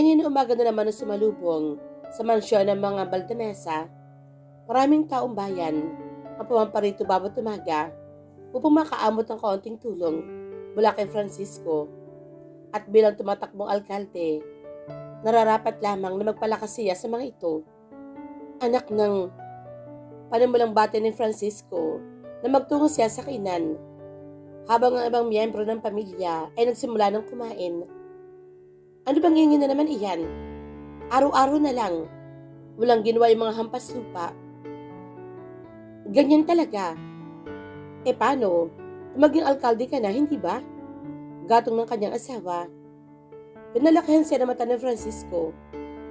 Kanina umaga na naman ang sumalubong sa mansyon ng mga Baldamesa. Maraming taong bayan ang pumaparito bawat umaga upang makaamot ng kaunting tulong mula kay Francisco. At bilang tumatakbong alkalde, nararapat lamang na magpalakas siya sa mga ito. Anak ng panimulang bate ni Francisco na magtungo siya sa kainan habang ang ibang miyembro ng pamilya ay nagsimula ng kumain. Ano bang ingin na naman iyan? Araw-araw na lang. Walang ginawa yung mga hampas lupa. Ganyan talaga. Paano? Maging alkalde ka na, hindi ba? Gatong ng kanyang asawa. Pinalakihan siya ng mata ni Francisco.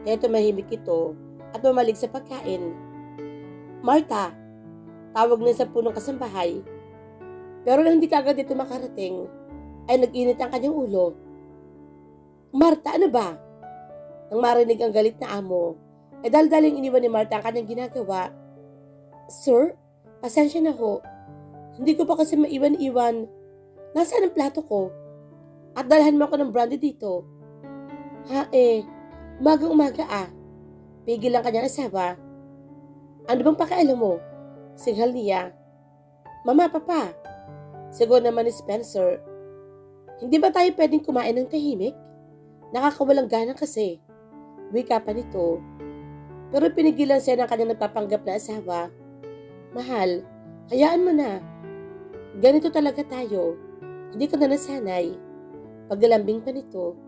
Kaya tumahimik ito at mamalig sa pagkain. Marta! Tawag na sa punong kasambahay. Pero nang hindi kagad ito makarating, ay nag-init ang kanyang ulo. Marta, ano ba? Nang marinig ang galit na amo, ay dal-daling iniwan ni Marta ang kanyang ginagawa. Sir, pasensya na ho. Hindi ko pa kasi maiwan-iwan. Nasaan ang plato ko? At dalhan mo ako ng brandy dito. Umagang-umaga ah. Pigil ang kanyang asawa. Ano bang pakialam mo? Singhal niya. Mama, papa. Sigaw naman ni Spencer. Hindi ba tayo pwedeng kumain ng tahimik? Nakakawalang gana kasi. Wika pa nito. Pero pinigilan siya ng kanyang nagpapanggap na asawa. Mahal, hayaan mo na. Ganito talaga tayo. Hindi ka na nasanay. Paglalambing pa nito.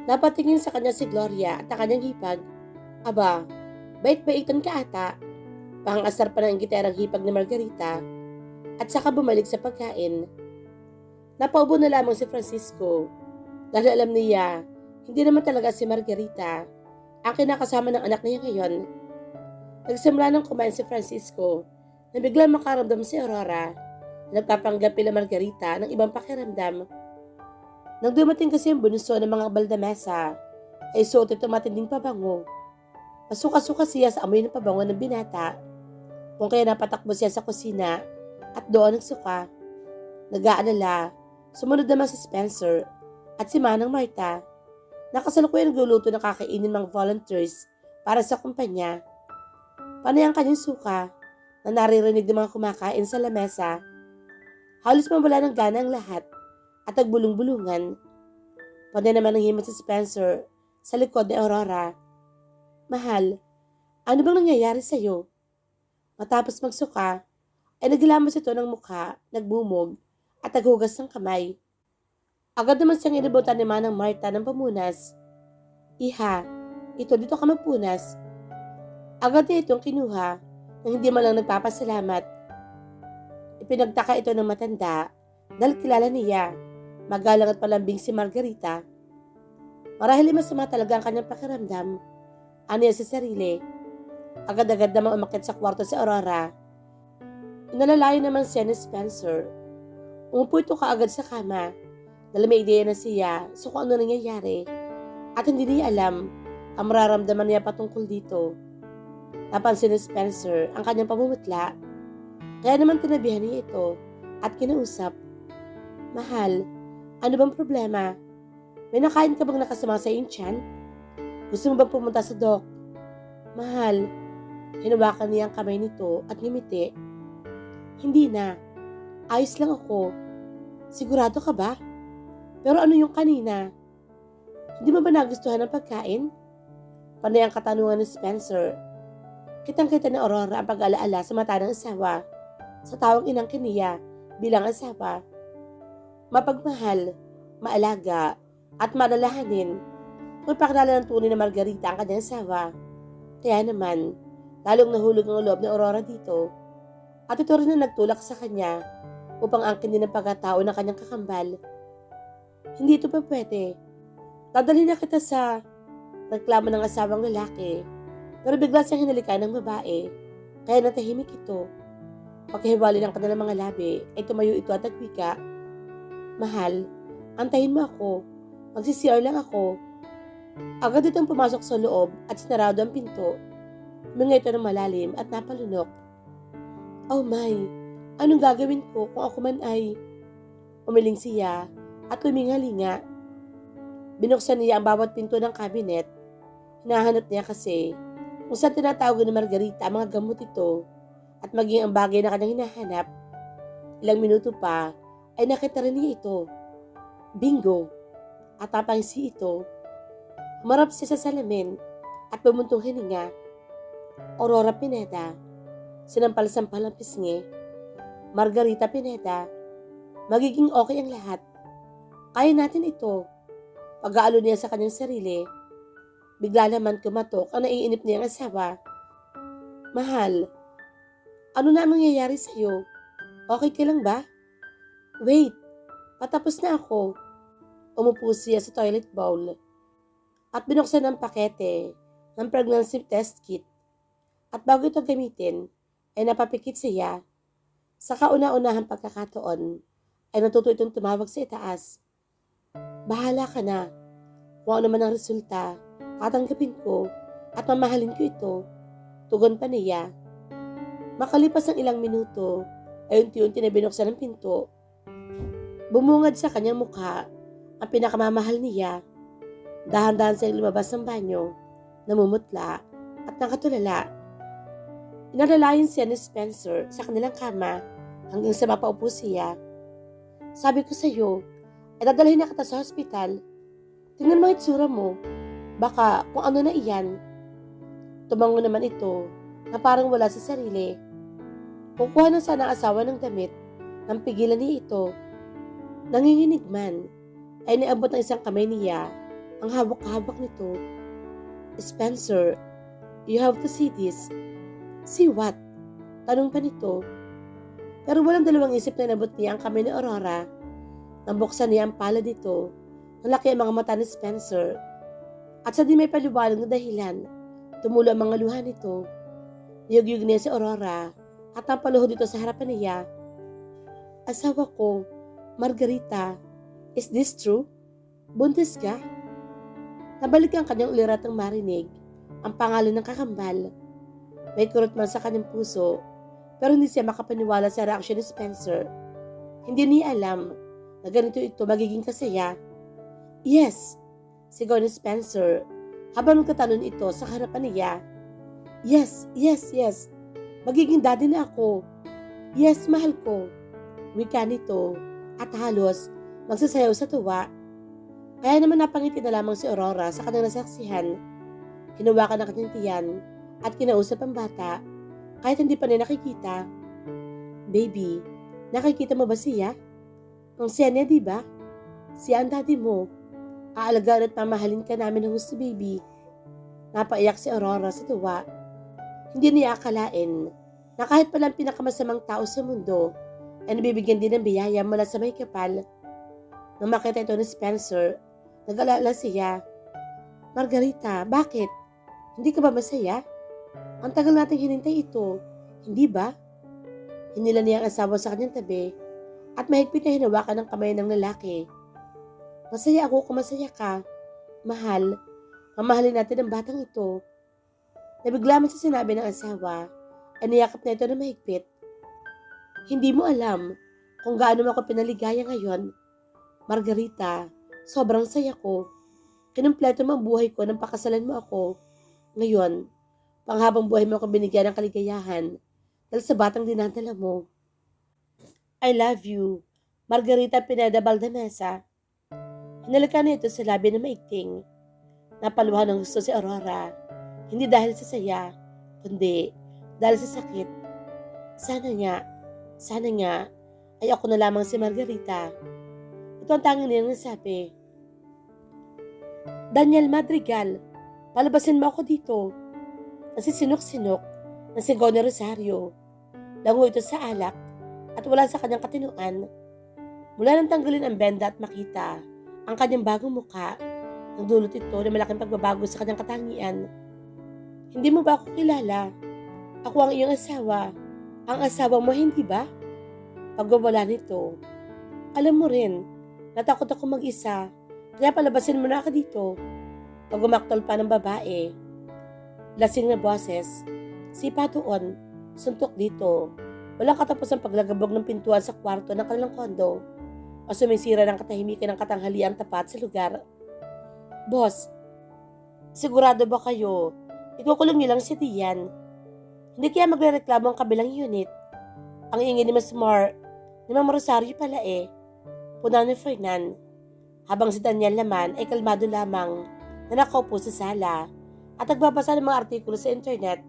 Napatingin sa kanya si Gloria at ang kanyang hipag. Aba, bait-baitan ka ata. Pangasar pa ng giterang hipag ni Margarita at saka bumalik sa pagkain. Napaubo na lamang si Francisco dahil alam niya hindi naman talaga si Margarita ang kinakasama ng anak niya ngayon. Nagsimula ng kumain si Francisco na biglang makaramdam si Aurora na nagpapanggap pila Margarita ng ibang pakiramdam. Nang dumating kasi ang bunso ng mga Baldamesa, ay suot ito matinding pabango. Pasuka-suka siya sa amoy ng pabango ng binata, kung kaya napatakbo siya sa kusina at doon nagsuka. Nag-aalala, sumunod naman si Spencer at si Manang Marta. Nakasalukuyan nagluluto ng kakainin mga volunteers para sa kumpanya. Panay ang kanyang suka na naririnig ng mga kumakain sa lamesa. Halos mawala ng gana ang lahat at nagbulong-bulungan. Panay naman ang himot si Spencer sa likod ni Aurora. Mahal, ano bang nangyayari sa'yo? Matapos magsuka, ay naglamos ito ng mukha, nagbumog, at naghugas ng kamay. Agad naman siyang inibutan ni Manang Marta ng pamunas. Iha, ito dito ka magpunas. Agad niya itong kinuha nang hindi man lang nagpapasalamat. Ipinagtaka ito ng matanda dahil kilala niya, magalang at palambing si Margarita. Marahil ay masama talaga ang kanyang pakiramdam. Ano yan sa sarili? Agad-agad namang umakyat sa kwarto si Aurora. Inalalayan naman siya ni Spencer. Umupo ito kaagad sa kama dahil may ideya na siya sa kung ano nangyayari at hindi niya alam ang mararamdaman niya patungkol dito. Napansin ni Spencer ang kanyang pamumutla, kaya naman tinabihan niya ito at kinausap. Mahal, ano bang problema? May nakain ka bang nakasama sa iyong tiyan? Gusto mo bang pumunta sa doc? Mahal, hinawakan niya ang kamay nito at ngumiti. Hindi na, ayos lang ako. Sigurado ka ba? Pero ano yung kanina? Hindi mo ba nagustuhan ng pagkain? Panay ang katanungan ni Spencer. Kitang-kita ni Aurora ang pag-alaala sa mata ng asawa sa tawang inang kiniya bilang asawa. Mapagmahal, maalaga, at malalahanin kung pakilala ng tunay na Margarita ang kanyang asawa. Kaya naman, lalong nahulog ang loob ni Aurora dito at ito rin ang nagtulak sa kanya upang angkin din ang pagkatao ng kanyang kakambal. Hindi ito pa pwede. Dadalhin na kita sa reklamo ng asawang lalaki, pero bigla siyang hinalikan ng babae, kaya natahimik ito. Pagkahiwali ng kanilang mga labi, ay tumayo ito at nagwika. Mahal, antayin mo ako. Magsi-CR lang ako. Agad itong pumasok sa loob at sinarado ang pinto. Huminga ito ng malalim at napalunok. Oh my, anong gagawin ko kung ako man ay... Umiling siya at luminga-linga. Binuksan niya ang bawat pinto ng cabinet. Hinahanap niya kasi kung saan tinatawag ni Margarita ang mga gamot ito at maging ang bagay na kanyang hinahanap. Ilang minuto pa ay nakita rin niya ito. Bingo! At napangisi ito. Humarap siya sa salamin at bumuntong hininga. Aurora Pineda. Sinampal-sampal ang pisngi. Margarita Pineda. Magiging okay ang lahat. Kaya natin ito. Pag-aalo niya sa kanyang sarili. Bigla naman kumatok ang naiinip niyang asawa. Mahal, ano na ang nangyayari sa'yo? Okay ka lang ba? Wait, patapos na ako. Umupo siya sa toilet bowl at binuksan ang pakete ng pregnancy test kit. At bago ito gamitin, ay napapikit siya. Sa kauna-unahang pagkakataon, ay natuto itong tumawag sa itaas. Bahala ka na. Kung ano man ang resulta, tatanggapin ko at mamahalin ko ito. Tugon pa niya. Makalipas ang ilang minuto, ay unti-unti na binuksan ang pinto. Bumungad sa kanyang mukha ang pinakamamahal niya. Dahan-dahan siyang lumabas ng banyo, namumutla at nakatulala. Inalalayan siya ni Spencer sa kanilang kama hanggang sa mapaupo siya. Sabi ko sa iyo, ay dadalhin na kita sa hospital. Tingnan mo itsura mo. Baka kung ano na iyan. Tumango naman ito na parang wala sa sarili. Kukuha na sana ang asawa ng damit nang pigilan niya ito. Nanginginig man, ay niabot ng isang kamay niya ang hawak-hawak nito. Spencer, you have to see this. See what? Tanong pa nito. Pero walang dalawang isip na inabot niya ang kamay ni Aurora. Nang buksan niya ang palad nito, nalaki ang mga mata ni Spencer. At sa di may paliwanag na dahilan, tumulo ang mga luha nito. Niyog-yog niya si Aurora at napaluhod dito sa harapan niya. Asawa ko, Margarita, is this true? Buntis ka? Nabalik ang kanyang uliratang marinig ang pangalan ng kakambal. May kurot man sa kanyang puso, pero hindi siya makapaniwala sa reaksyon ni Spencer. Hindi niya alam na ganito ito magiging kasaya. Yes, sigaw ni Spencer habang nagtatalon ito sa harapan niya. Yes, yes, yes. Magiging daddy na ako. Yes, mahal ko. Wika nito at halos magsasayaw sa tuwa. Kaya naman napangiti na lamang si Aurora sa kanyang nasaksihan. Hinawakan ang kanyang tiyan at kinausap ang bata kahit hindi pa niya nakikita. Baby, nakikita mo ba siya? Ang siya niya, diba? Siya ang daddy mo. Aalagaan at mamahalin ka namin ng gusto, baby. Napaiyak si Aurora sa tuwa. Hindi niya akalain na kahit palang pinakamasamang tao sa mundo ay nabibigyan din ng biyaya mula sa may kapal. Nang makita ito ni Spencer, nag-alala siya. Margarita, bakit? Hindi ka ba masaya? Ang tagal nating hinintay ito, hindi ba? Hinila niya ang asawa sa kanyang tabi at mahigpit na hinawakan ng kamay ng lalaki. Masaya ako kung masaya ka. Mahal, mamahalin natin ang batang ito. Nabigla man sa sinabi ng asawa, ay niyakap na ito na mahigpit. Hindi mo alam kung gaano mo ako pinaligaya ngayon. Margarita, sobrang saya ko. Kinumpleto mo ang buhay ko nang pakasalan mo ako. Ngayon, panghabang buhay mo akong binigyan ng kaligayahan dahil sa batang dinadala mo. I love you, Margarita Pineda Valdemesa. Hinalikan na ito sa labi na maigting. Napaluhan ng gusto si Aurora, hindi dahil sa saya, kundi dahil sa sakit. Sana nga, ay ako na lamang si Margarita. Ito ang tanging niya nasabi. Daniel Madrigal, palabasin mo ako dito. Nasisinok-sinok na sigaw ni Rosario. Lango ito sa alak at wala sa kanyang katinuan. Mula nang tanggalin ang benda at makita ang kanyang bagong muka, nagdulot ito na malaking pagbabago sa kanyang katangian. Hindi mo ba ako kilala? Ako ang iyong asawa. Ang asawa mo, hindi ba? Pagwawala nito, alam mo rin, natakot ako mag-isa, kaya palabasin mo na ako dito. Pag umaktol pa ng babae, lasing na boses, sipa doon, suntok dito. Walang katapos ang paglagabog ng pintuan sa kwarto ng kanilang kondo o sumisira ng katahimikan ng katanghaliang tapat sa lugar. Boss, sigurado ba kayo? Ikukulong niyo lang si Dian. Hindi kaya magrereklamo ang kabilang unit. Ang ingay ni Ma'am Rosario pala eh. Puna ni Fernan. Habang si Daniel naman ay kalmado lamang na nakaupo sa sala at nagbabasa ng mga artikulo sa internet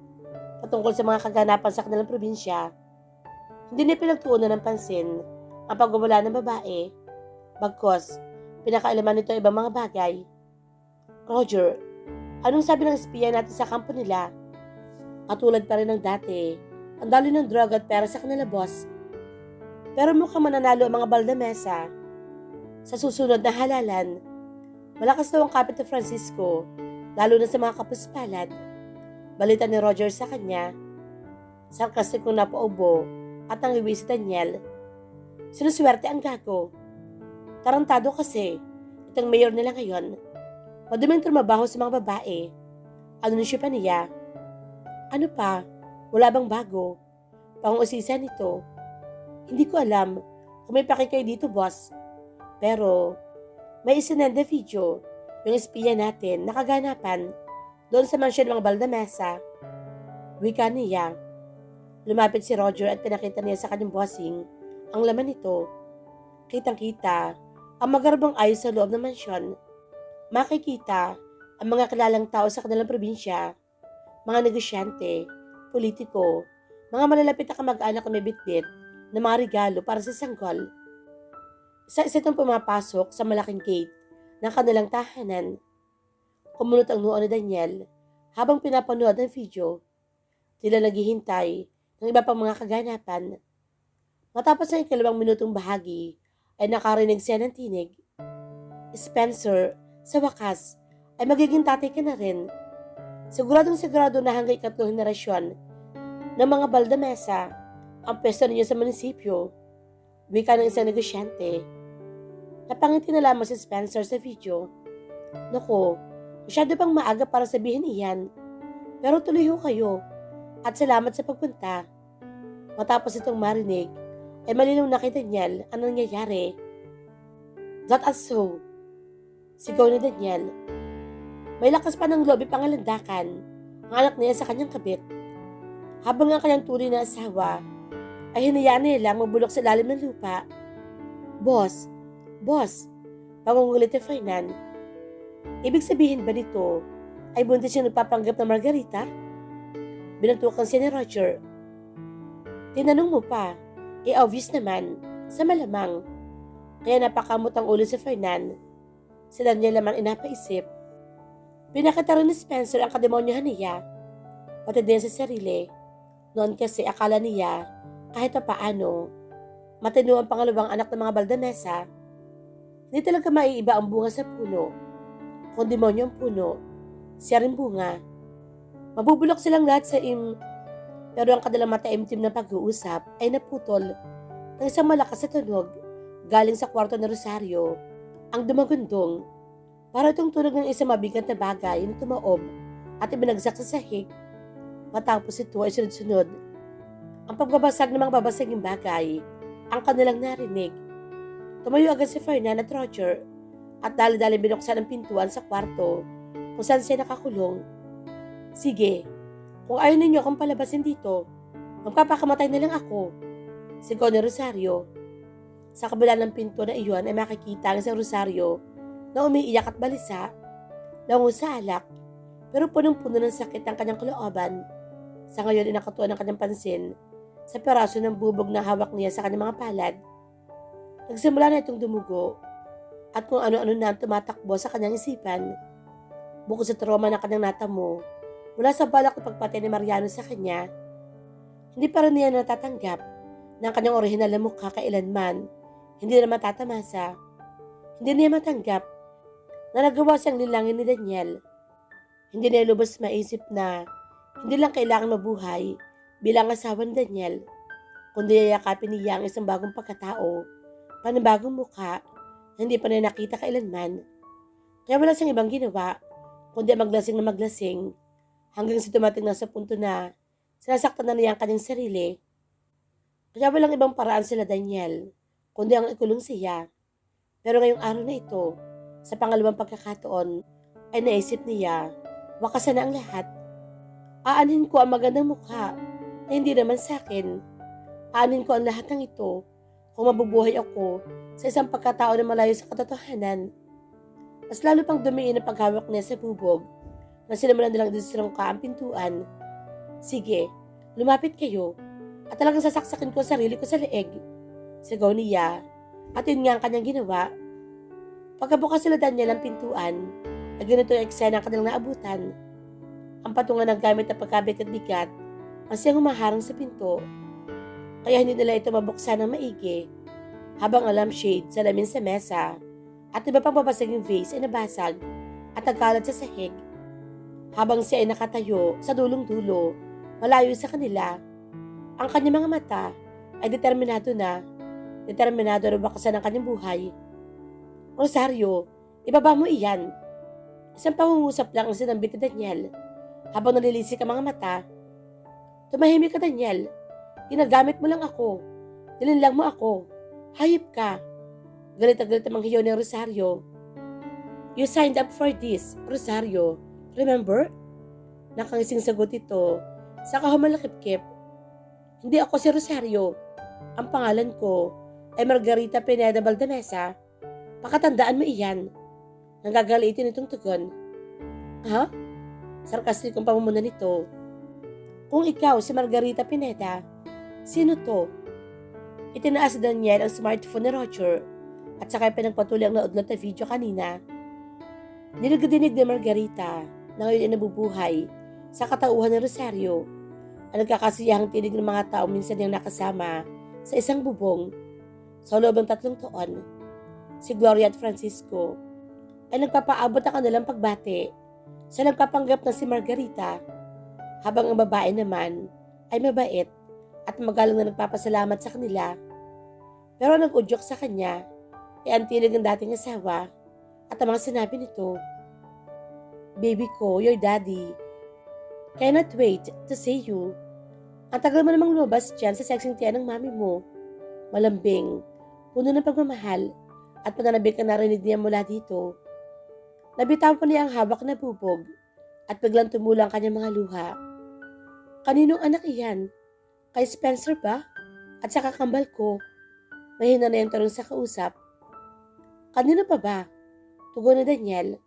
patungkol sa mga kaganapan sa kanilang probinsya. Hindi niya pinagtuunan ng pansin ang pagwawala ng babae. Bagkos, pinakailaman nito ang ibang mga bagay. Roger, anong sabi ng espiya natin sa kampo nila? Katulad pa rin ng dati, ang dali ng drug at pera sa kanila boss. Pero mukhang mananalo ang mga Baldamesa. Sa susunod na halalan, malakas daw ang Kapito Francisco, lalo na sa mga kapuspalad. Balita ni Roger sa kanya. Sarkastikong napaubo at nangiwi si Daniel. Sinuswerte ang gago. Tarantado kasi, itong mayor nila ngayon. Maduming trumabaho sa mga babae. Anunsyo pa niya. Ano pa? Wala bang bago? Pang-usisa nito. Hindi ko alam kung may pakikay dito, boss. Pero, may isinende video, yung espiya natin, nakaganapan, doon sa mansyon ng mga Baldamesa. Wika niya. Lumapit si Roger at pinakita niya sa kanyang bossing ang laman nito. Kitang-kita ang magarbang ayos sa loob ng mansyon. Makikita ang mga kilalang tao sa kanilang probinsya, mga negosyante, politiko, mga malalapit na kamag-anak na may bitbit na mga regalo para sa sanggol. Isa-isa itong pumapasok sa malaking gate ng kanilang tahanan. Kumunot ang noo ni Daniel habang pinapanood ang video. Tila naghihintay ng iba pang mga kaganapan. Matapos ang 2 minutong bahagi ay nakarinig siya ng tinig. Spencer, sa wakas, ay magiging tatay ka na rin. Sigurado na hanggang 3 henerasyon ng mga Baldamesa ang pwesto ninyo sa munisipyo. Wika ng isang negosyante. Napangiti na lamang si Spencer sa video. Naku, masyado pang maaga para sabihin iyan. Pero tuloy ho kayo at salamat sa pagpunta. Matapos itong marinig, ay malinaw na kay Daniel ang nangyayari. That as so. Sigaw ni Daniel. May lakas pa ng loob pangalandakan ang anak niya sa kanyang kabit. Habang ang kanyang tunay na asawa ay hinayaan niya lang mabulok sa lalim ng lupa. Boss, pangungulit ni Fernan. Ibig sabihin ba nito ay buntis yung nagpapanggap na Margarita? Binantukan siya ni Roger. Tinanong mo pa, obvious naman, sa malamang. Kaya napakamot ang ulo si Fernan. Si Daniel naman inapaisip. Pinakita rin ni Spencer ang kademonyohan niya, pati din sa sarili. Noon kasi akala niya, kahit pa paano, matino ang pangalawang anak ng mga Baldamesa. Hindi talaga maiiba ang bunga sa puno. Kung demonyo ang puno, siya rin bunga. Mabubulok silang lahat sa pero ang kanilang mataimtim na pag-uusap ay naputol ng isang malakas na tunog galing sa kwarto ni Rosario. Ang dumagundong, para itong tunog ng isang mabigat na bagay na tumaob at ibinagsak sa sahig. Matapos ito ay sunod-sunod ang pagbabasag ng mga babasaging bagay ang kanilang narinig. Tumayo agad si Fernan at Roger at dali-dali binuksan ang pintuan sa kwarto kung saan siya nakakulong. Sige, kung ayaw ninyo akong palabasin dito, magpapakamatay na lang ako, sigaw ni Rosario. Sa kabila ng pinto na iyon ay makikita ang isang Rosario na umiiyak at balisa, lango sa alak, pero punong-puno ng sakit ang kanyang kalooban. Sa ngayon ay nakatuon ang kanyang pansin sa peraso ng bubog na hawak niya sa kanyang mga palad. Nagsimula na itong dumugo at kung ano-ano na ang tumatakbo sa kanyang isipan. Bukod sa trauma na kanyang natamo mula sa balak na pagpatay ni Mariano sa kanya, hindi pa rin niya natatanggap na ang kanyang orihinal na mukha kailanman hindi na matatamasa. Hindi niya matanggap na nagawa siyang lilangin ni Daniel. Hindi niya lubos maisip na hindi lang kailangan mabuhay bilang asawa ni Daniel, kundi yayakapin niya ang isang bagong pagkatao, panibagong mukha na hindi pa niya nakita kailanman. Kaya wala siyang ibang ginawa, kundi maglasing na maglasing hanggang sa dumating na sa punto na sinasaktan na niya ang kanyang sarili. Kaya walang ibang paraan sila Daniel, kundi ang ikulong siya. Pero ngayong araw na ito, sa pangalawang pagkakataon, ay naisip niya, wakasan na ang lahat. Aanhin ko ang magandang mukha na hindi naman sa akin. Aanhin ko ang lahat ng ito kung mabubuhay ako sa isang pagkatao na malayo sa katotohanan. Mas lalo pang dumiin ang paghawak niya sa bubog na sinimulan nilang disrongka ang pintuan. Sige, lumapit kayo at talagang sasaksakin ko ang sarili ko sa leeg. Sigaw niya at yun nga ang kanyang ginawa. Pagkabukas sila Daniel ang pintuan, ay ganito yung eksena ang kanilang naabutan. Ang patungan ng gamit na pagkabit at bigat ang siyang humaharang sa pinto. Kaya hindi nila ito mabuksan ng maigi habang ang lampshade sa lamin sa mesa at iba pang babasaging vase ay nabasag at nagkalat sa sahig. Habang siya ay nakatayo sa dulong-dulo, malayo sa kanila, ang kanyang mga mata ay determinado na bakasan ang kanyang buhay. Rosario, ibaba mo iyan. Isang pangungusap lang ang sinambit ni Daniel habang nalilisik ang mga mata. Tumahimik ka, Daniel. Ginagamit mo lang ako. Nilinlang mo ako. Hayop ka. Galit na galit ang manghiyaw ni Rosario. You signed up for this, Rosario. Remember? Nakangising sagot ito sa kahumalakip-kip. Hindi ako si Rosario. Ang pangalan ko ay Margarita Pineda Valdemesa. Pakatandaan mo iyan. Nanggagalitin itong tugon. Ha? Sarkastikong pamumuna nito. Kung ikaw si Margarita Pineda, sino to? Itinaas ni Daniel ang smartphone ni Roger at saka pinagpatuloy ang naudlot na video kanina. Dinigdinig ni Margarita na ngayon ay nabubuhay sa katauhan ni Rosario. Ang nagkakasiyahang tinig ng mga tao minsan niyang nakasama sa isang bubong. Sa loob ng 3 taon, si Gloria at Francisco ay nagpapaabot ang kanilang pagbati sa nagpapanggap na si Margarita, habang ang babae naman ay mabait at magalang na nagpapasalamat sa kanila. Pero nag-udyok sa kanya ay ang tinig ng dating asawa at ang mga sinabi nito. Baby ko, your daddy. Cannot wait to see you. Ang tagal mo namang lumabas dyan sa sexing tiyan ng mami mo. Malambing, puno ng pagmamahal at pananabik ang narinig niya mula dito. Nabitaw pa niya ang hawak na bubog at biglang tumulang kanyang mga luha. Kaninong anak iyan? Kay Spencer ba? At sa kakambal ko? Mahina na yung tanong sa kausap. Kanino pa ba? Tugon na Daniel.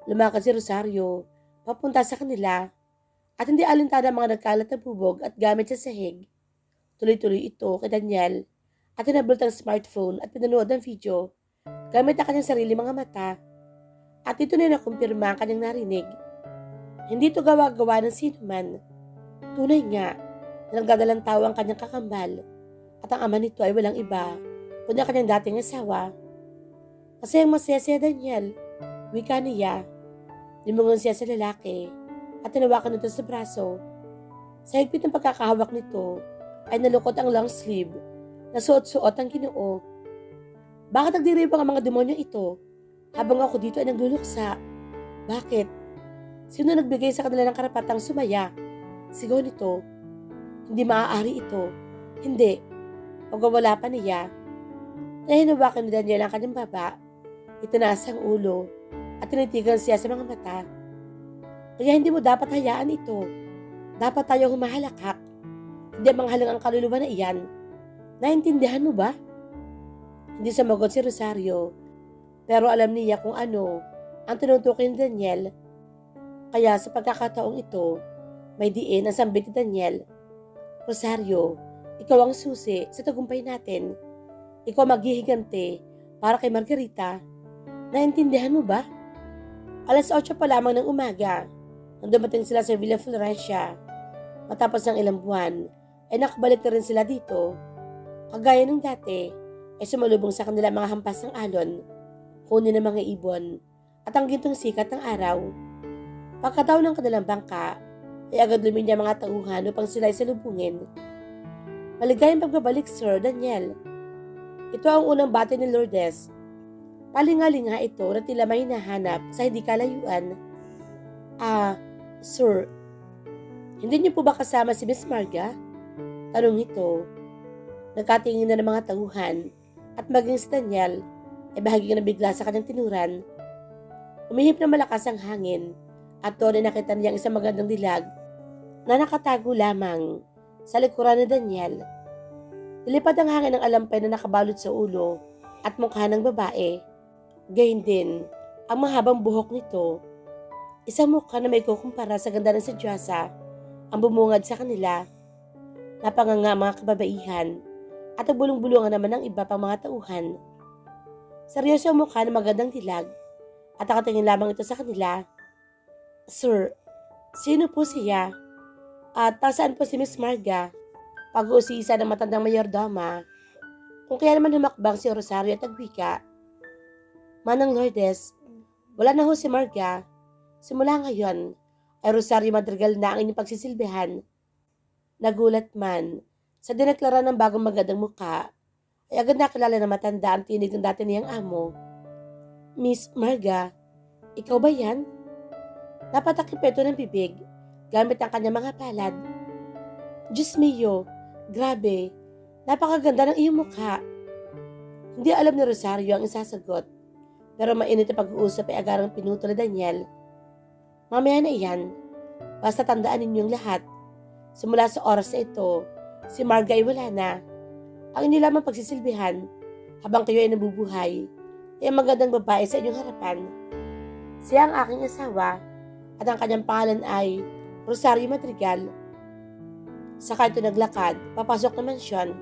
Lumakad si Rosario, papunta sa kanila, at hindi alintana ang mga nagkalat na bubog at gamit sa sahig. Tuloy-tuloy ito kay Daniel at tinabult ang smartphone at pinanood ang video gamit ang kanyang sarili mga mata. At ito na nakumpirma ang kanyang narinig. Hindi ito gawa-gawa ng sino man. Tunay nga na nagdadalang tao ang kanyang kakambal at ang ama nito ay walang iba kundi ang kanyang dating asawa. Kasi ang masaya si Daniel, wika niya. Limungon siya sa lalaki at tinawakan ito sa braso. Sa higpit ng pagkakahawak nito ay nalukot ang long sleeve na suot-suot ang Ginoo. Bakit nagdiribang ang mga demonyo ito habang ako dito ay nagluluksa? Bakit? Sino nagbigay sa kanila ng karapatang sumaya? Sigaw nito. Hindi maaari ito. Hindi. Pagwawala pa niya. Kaya hinawakan ni Daniel ang kanyang baba. Itinaas ang ulo at tinitigan siya sa mga mata. Kaya hindi mo dapat hayaan ito. Dapat tayo humahalakhak. Hindi manghalang ang kaluluwa na iyan. Naintindihan mo ba? Hindi sumagot si Rosario. Pero alam niya kung ano ang tinutukoy ni Daniel. Kaya sa pagkakataong ito, may diin ang sambit ni Daniel. Rosario, ikaw ang susi sa tagumpay natin. Ikaw maghihigante para kay Margarita. Naintindihan mo ba? 8:00 pa lamang ng umaga nang dumating sila sa Villa Florencia. Matapos ng ilang buwan, ay nakabalik na rin sila dito. Kagaya ng dati, ay sumalubong sa kanila mga hampas ng alon, huni ng mga ibon, at ang gintong sikat ng araw. Pagkataon ng kanilang bangka, ay agad luminya mga tauhan upang sila ay salubungin. Maligayang pagbabalik, Sir Daniel. Ito ang unang bati ni Lourdes. Palinga-linga ito na tila may hinahanap sa hindi kalayuan. Sir, hindi niyo po ba kasama si Miss Marga? Tanong nito. Nagkatingin na ng mga tauhan at maging si Daniel ay bahagi na bigla sa kanyang tinuran. Umihip na malakas ang hangin at doon ay nakita niya ang isang magandang dilag na nakatago lamang sa likuran ni Daniel. Nilipad ang hangin ng alampay na nakabalot sa ulo at mukha ng babae. Gayun din ang mahabang buhok nito. Isang mukha na may kukumpara sa ganda ng si Diyasa ang bumungad sa kanila. Napanganga mga kababaihan at bulong-bulungan naman ng iba pang mga tauhan. Seryoso ang mukha ng magandang dilag at nakatingin lamang ito sa kanila. Sir, sino po siya? At nasaan po si Miss Marga? Pag-uusisa ng matandang mayordoma. Kung kaya naman humakbang si Rosario at nagwika. Manang Lourdes, wala na ho si Marga. Simula ngayon ay Rosario Madrigal na ang inyong pagsisilbihan. Nagulat man sa dineklara ng bagong magandang mukha ay agad nakilala na matanda ang tinig ng dati niyang amo. Miss Marga, ikaw ba yan? Napatakip ito ng bibig gamit ang kanyang mga palad. Diyos mio, grabe, napakaganda ng iyong mukha. Hindi alam ni Rosario ang isasagot, pero mainit na pag-uusap ay agarang pinutol ni Daniel. Mamaya na iyan, basta tandaan ninyong lahat. Simula sa oras na ito, si Marga ay wala na. Ang inyo lamang pagsisilbihan habang kayo ay nabubuhay ay ang magandang babae sa inyong harapan. Siya ang aking asawa at ang kanyang pangalan ay Rosario Madrigal. Saka ito naglakad, papasok na mansyon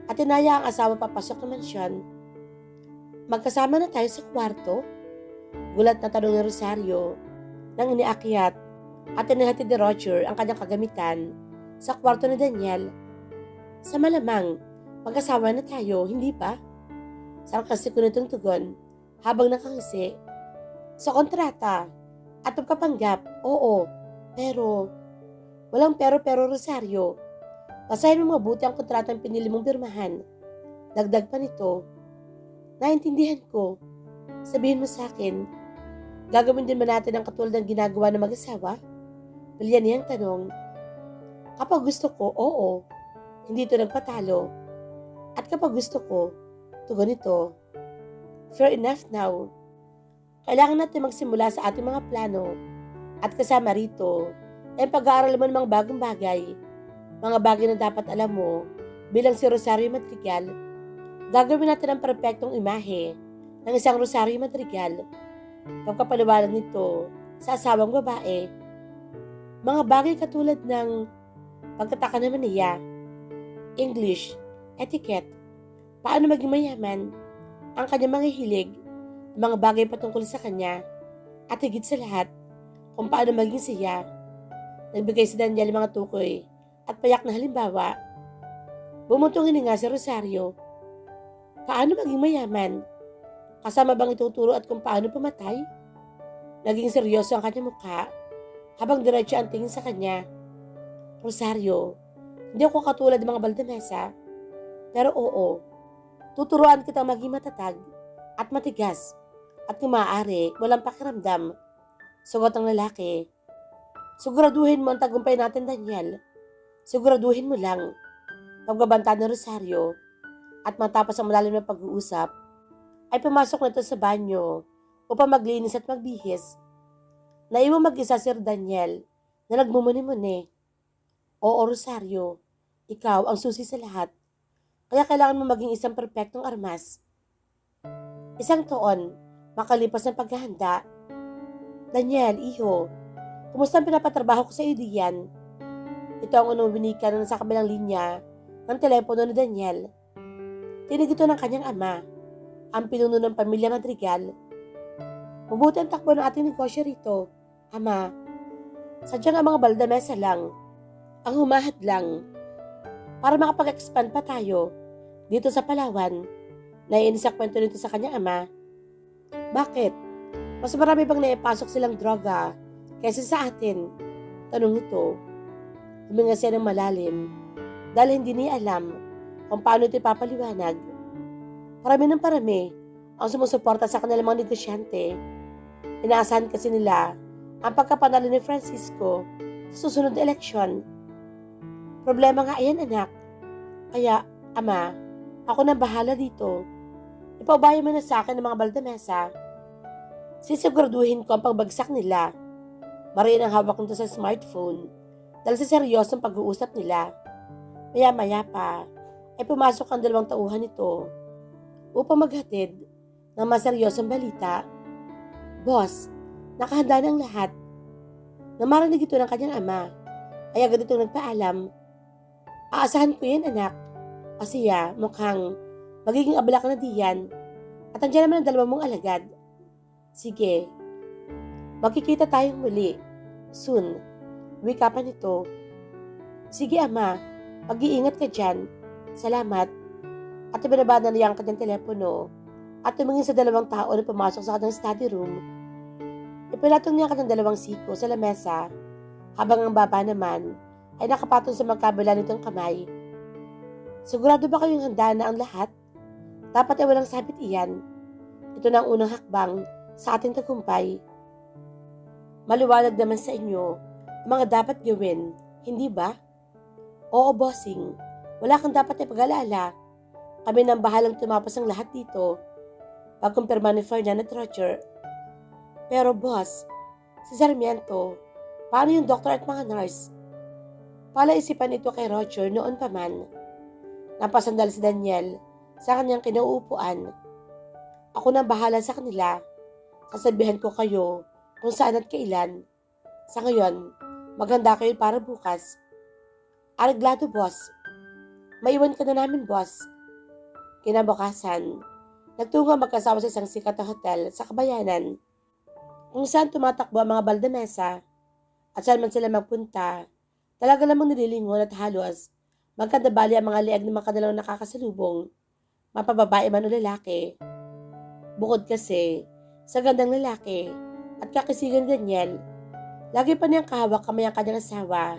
at tinaya ang asawa papasok na mansyon. Magkasama na tayo sa kwarto? Gulat na tanong ni Rosario nang iniakyat at tinahatid ni Roger ang kanyang kagamitan sa kwarto ni Daniel. Sa malamang, magkasama na tayo, hindi ba? Sarkastik ko nitong tugon habang nakangisi. Sa kontrata at pagkapanggap, oo, pero walang pero Rosario. Basahin mo mabuti ang kontratang pinili mong pirmahan. Dagdag pa nito. Naintindihan ko. Sabihin mo sa akin, gagawin din ba natin ang katulad ng ginagawa ng mag-asawa? Pilyan niyang tanong. Kapag gusto ko, oo. Hindi ito nagpatalo. At kapag gusto ko, tugon ito. Fair enough now. Kailangan natin magsimula sa ating mga plano. At kasama rito, ay pag-aaral mo ng mga bagong bagay. Mga bagay na dapat alam mo bilang si Rosario Madrigal. Gagawin natin ang perpektong imahe ng isang Rosario Madrigal. Pagkapaliwanag nito sa asawang babae. Mga bagay katulad ng pagtataka naman niya, English, etiquette, paano maging mayaman, ang kanyang mga hilig, mga bagay patungkol sa kanya, at higit sa lahat, kung paano maging siya. Nagbigay si Daniel mga tukoy at payak na halimbawa. Bumuntong hininga si Rosario. Paano maging mayaman? Kasama bang ituturo at kung paano pumatay? Naging seryoso ang kanyang mukha habang diretso ang tingin sa kanya. Rosario, hindi ako katulad ng mga Baldamesa. Pero oo, tuturuan kitang maging matatag at matigas at kung maaari, walang pakiramdam. Sugot ang lalaki. Siguraduhin mo ang tagumpay natin, Daniel. Siguraduhin mo lang. Pagbabanta ni Rosario at matapos ang malalim na pag-uusap, ay pumasok na ito sa banyo upang maglinis at magbihis. Naiwan mag-isa si Daniel na nagmumuni-muni. Oo, Rosario, ikaw ang susi sa lahat. Kaya kailangan mo maging isang perpektong armas. Isang taon, makalipas ng paghahanda. Daniel, iho, kumusta ang pinapatrabaho ko sa iyo diyan? Ito ang unang binika na nasa kabilang linya ng telepono ni Daniel. Tinig ito ng kanyang ama, ang pinuno ng pamilya Madrigal. Mabuti ang takbo ng ating negosyo rito, ama. Sadyang ang mga Baldamesa lang, ang humahad lang, para makapag-expand pa tayo dito sa Palawan. Naiinis ang kwento nito sa kanyang ama. Bakit? Mas marami bang naipasok silang droga kaysa sa atin? Tanong nito. Huminga siya ng malalim dahil hindi niya alam kung paano ito ipapaliwanag. Parami ng parami ang sumusuporta sa kanilang mga negosyante. Inaasahan kasi nila ang pagkapanalo ni Francisco sa susunod na eleksyon. Problema nga ayan, anak. Kaya, ama, ako na bahala dito. Ipaubayan mo na sa akin ng mga Baldamesa. Sisiguraduhin ko ang pagbagsak nila. Mariin ang hawak nito sa smartphone dahil sa seryosong pag-uusap nila. Maya-maya pa ay pumasok ang 2 tauhan nito upang maghatid ng maseryosong balita. Boss, nakahanda na ang lahat. Nang marinig ito ng kanyang ama, ay agad itong nagpaalam. Aasahan ko yan, anak. Kasi mukhang magiging abala ka na diyan. At andyan naman ang 2 mong alagad. Sige, magkikita tayong muli. Soon, wika pa nito. Sige ama, mag-iingat ka dyan. Salamat. At ibinaba na niya ang kanyang telepono at tumingin sa 2 tao na pumasok sa kanyang study room. Ipilatong niya ang kanyang 2 siko sa lamesa habang ang baba naman ay nakapatong sa magkabila nitong kamay. Sigurado ba kayong handa na ang lahat? Dapat ay walang sabit iyan. Ito na ang unang hakbang sa ating tagumpay. Maliwanag naman sa inyo ang mga dapat gawin, hindi ba? Oo, bossing. Wala kang dapat na pag-alala. Kami nang bahalang tumapos ang lahat dito. Pagkumpirma ni Ferdinand at Roger. Pero boss, si Sarmiento, paano yung doktor at mga nurse? Palaisipan ito kay Roger noon pa man. Napasandal si Daniel sa kanyang kinauupuan. Ako nang bahala sa kanila. Sasabihan ko kayo kung saan at kailan. Sa ngayon, maghanda kayo para bukas. Areglado, boss. Maiwan ka na namin, boss. Kinabukasan, nagtungo ang magkasawa sa isang sikat na hotel sa Kabayanan, kung saan tumatakbo ang mga baldamesa at saan man sila magpunta, talaga namang nililingon at halos magkadabali ang mga liag ng mga kanilang nakakasalubong, mapababae man o lalaki. Bukod kasi sa gandang lalaki at kakisigan ni Daniel, lagi pa niyang kahawak kamay ang kanyang asawa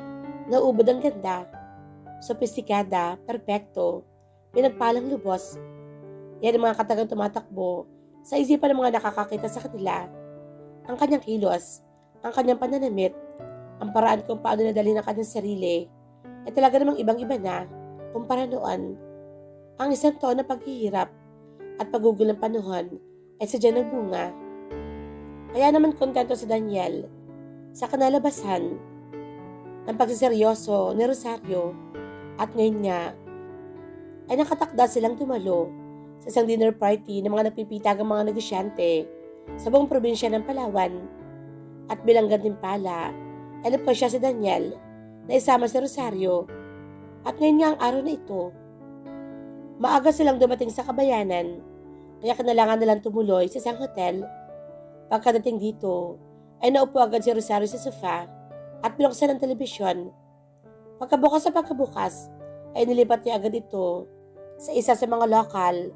na ubod ang ganda, sopistikada, perpekto, pinagpalang lubos. Yan ang mga katagang tumatakbo sa isipan ng mga nakakakita sa kanila. Ang kanyang kilos, ang kanyang pananamit, ang paraan kung paano nadali ng kanyang sarili, ay talaga namang ibang-iba na kumpara noon. Ang isang taon na paghihirap at pagugol ng panahon ay sadyang nagbunga. Kaya naman kontento si Daniel sa kanalabasan ng pagsiseryoso ni Rosario at ngayon nga ay nakatakda silang tumalo sa isang dinner party ng mga nagpipitagang mga negosyante sa buong probinsya ng Palawan. At bilang gantimpala, ay napasya si Daniel na isama si Rosario. At ngayon nga ang araw na ito, maaga silang dumating sa Kabayanan, kaya kailangan nilang tumuloy sa isang hotel. Pagkadating dito, ay naupo agad si Rosario sa sofa at binuksan ang telebisyon. Pagkabukas sa pagkabukas, ay nilipat niya agad ito sa isa sa mga local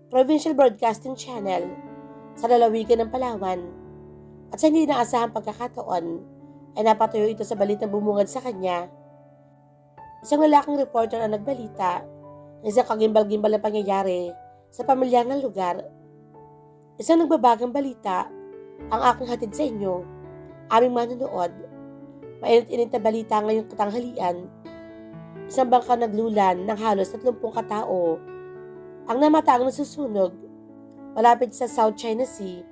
provincial broadcasting channel sa lalawigan ng Palawan. At sa hindi naasahang pagkakataon, ay napatuyo ito sa balitang bumungad sa kanya. Isang lalaking reporter ang nagbalita ng isang kagimbal-gimbal na pangyayari sa pamilyar ng lugar. Isang nagbabagang balita ang aking hatid sa inyo, aming manonood. Mainit-init na balita ngayong katanghalian. Isang bangka naglulan ng halos 30 katao ang namataang nasusunog malapit sa South China Sea.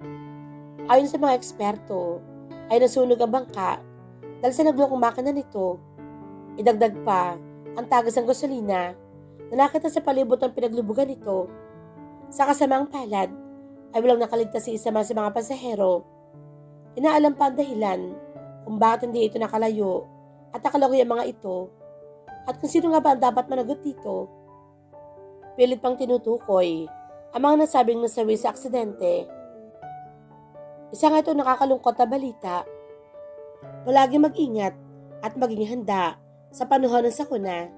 Ayon sa mga eksperto, ay nasunog ang bangka dahil sa naglokong makina nito. Idagdag pa ang tagas ng gasolina na nakita sa palibot ng pinaglubugan nito. Sa kasamaang palad, ay walang nakaligtas si isa man sa mga pasahero. Inaalam pa ang dahilan kung bakit hindi ito nakalayo at nakalagoy ang mga ito at kung sino nga ba ang dapat managot dito. Pilit pang tinutukoy ang mga nasabing nasawi sa aksidente. Isa nga ito nakakalungkot na balita. Palagi mag-ingat at maging handa sa panahon ng sakuna.